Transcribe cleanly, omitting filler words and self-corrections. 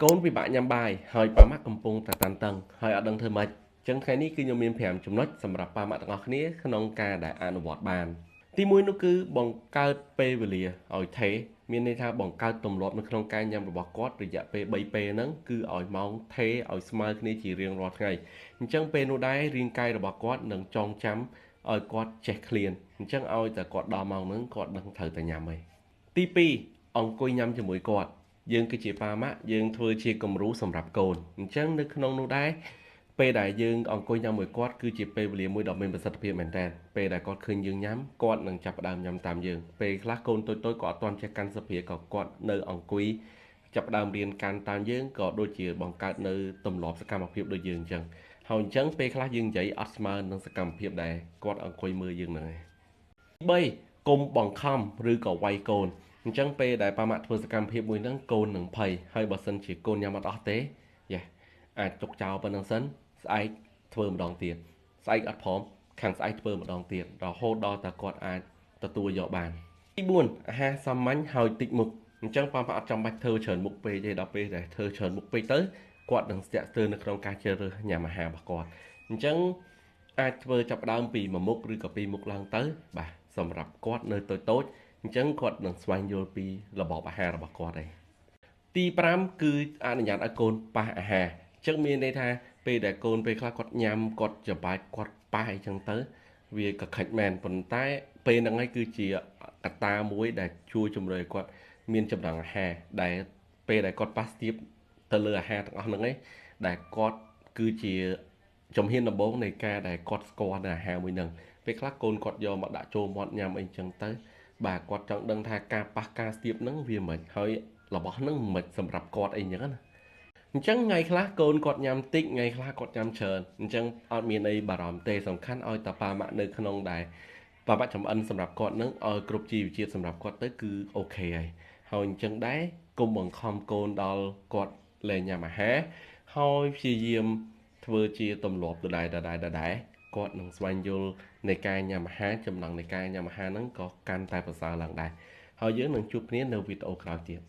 កូនពិបាកញ៉ាំបាយហើយប៉ាម៉ាក់កំពុងតែតានតឹងហើយអត់ដឹងធ្វើម៉េចអញ្ចឹងថ្ងៃនេះគឺខ្ញុំមាន5ចំណុចសម្រាប់ប៉ាម៉ាក់ទាំងអស់គ្នាក្នុងការដែលអនុវត្តបានទី1នោះគឺបង្កើតពេលវេលាឲ្យថេរមានន័យថាបង្កើតទម្លាប់នៅក្នុងការញ៉ាំរបស់គាត់រយៈពេល3ពេលហ្នឹងគឺឲ្យម៉ោងថេរឲ្យស្មើគ្នាជារៀងរាល់ថ្ងៃអញ្ចឹងពេលនោះដែររាងកាយរបស់គាត់នឹងចងចាំឲ្យគាត់ចេះឃ្លានអញ្ចឹងឲ្យតែគាត់ដល់ម៉ោងហ្នឹងគាត់ដឹងត្រូវតែញ៉ាំហើយទី2អង្គុយញ៉ាំជាមួយគាត់យើងគឺជាប៉ាម៉ាក់យើងធ្វើជាគំរូសម្រាប់កូនអញ្ចឹងនៅក្នុងនោះដែរពេលដែលយើងអង្គុយញ៉ាំមួយគាត់គឺជាពេលវេលាមួយដ៏មានប្រសិទ្ធភាពមែនតើពេលដែលគាត់ឃើញយើងញ៉ាំគាត់នឹងចាប់ផ្ដើមញ៉ាំតាមយើងពេលខ្លះកូនតូចៗក៏អត់ទាន់ចេះកាន់ស្លាបព្រាក៏គាត់នៅអង្គុយចាប់ផ្ដើមរៀនកាន់តាមយើងក៏ដូចជាបង្កើតនៅទម្លាប់សកម្មភាពដូចយើងអញ្ចឹងហើយអញ្ចឹងពេលខ្លះយើងនិយាយអត់ស្មើនឹងសកម្មភាពដែលគាត់អង្គុយមើលយើងហ្នឹងឯង3កុំបង្ខំឬក៏វាយកូនអញ្ចឹងពេលដែលប៉ាម៉ាក់ធ្វើសកម្មភាពមួយហ្នឹងកូននឹងភ័យហើយបើសិនជាកូនញ៉ាំអត់អស់ទេយ៉ាអាចទុកចោលប៉ុណ្្នឹងសិនស្អែកធ្វើម្ដងទៀតស្អែកអត់ព្រមខាងស្អែកធ្វើម្ដងទៀតរហូតដល់តែគាត់អាចទទួលយកបានទី4អាហារសាមញ្ញហើយតិចមុខអញ្ចឹងប៉ាម៉ាក់អត់ចាំបាច់ធ្វើច្រើនមុខពេកទេដល់ពេលដែលធ្វើច្រើនមុខពេកទៅគាត់នឹងស្ទាក់ស្ទើរនៅក្នុងការជ្រើសរើសញ៉ាំអាហាររបស់គាត់អញ្ចឹងអាចធ្វើចាប់ផ្ដើមពី1មុខឬក៏2មុខឡើងទៅបាទសម្រាប់គាត់នៅតូចៗអញ្ចឹងគាត់នឹងស្វែងយល់ពីរបបអាហាររបស់គាត់ឯងទី5គឺអនុញ្ញាតឲ្យកូនប៉ះអាហារអញ្ចឹងមានន័យថាពេលដែលកូនពេលខ្លះគាត់ញ៉ាំគាត់ច្របាច់គាត់ប៉ះអីចឹងទៅវាក៏ខិចមែនប៉ុន្តែពេលហ្នឹងឯងគឺជាកត្តាមួយដែលជួយជំរុញឲ្យគាត់មានចំណង់អាហារដែលពេលដែលគាត់ប៉ះស្ទាបទៅលើអាហារទាំងអស់ហ្នឹងឯងដែលគាត់គឺជាជំហានដំបូងនៃការដែលគាត់ស្គាល់នៅអាហារមួយហ្នឹងពេលខ្លះកូនគាត់យកមកដាក់ចូលមាត់ញ៉ាំអីចឹងទៅបាទគាត់ចង់ដឹងថាការប៉ះការស្ទាបហ្នឹងវាមិនហើយរបស់ហ្នឹងមិនសម្រាប់គាត់អីចឹងណាអញ្ចឹងថ្ងៃខ្លះកូនគាត់ញ៉ាំតិចថ្ងៃខ្លះគាត់ញ៉ាំច្រើនអញ្ចឹងអត់មានអីបារម្ភទេសំខាន់ឲ្យតាប៉ាម៉ាក់នៅក្នុងដែរប៉ាម៉ាក់ចំអិនសម្រាប់គាត់នឹងឲ្យគ្រប់ជីវជាតិសម្រាប់គាត់ទៅគឺអូខេហើយអញ្ចឹងដែរកុំបង្ខំកូនដល់គាត់លែងញ៉ាំអាហារហើយព្យាយាមធ្វើជាទម្លាប់ដដែលគាត់នឹងស្វែងយល់នៃការញ៉ាំអាហារចំណង់នៃការញ៉ាំអាហារហ្នឹងក៏កាន់តែប្រសើរឡើងដែរហើយយើងនឹងជួបគ្នានៅវីដេអូក្រោយទៀត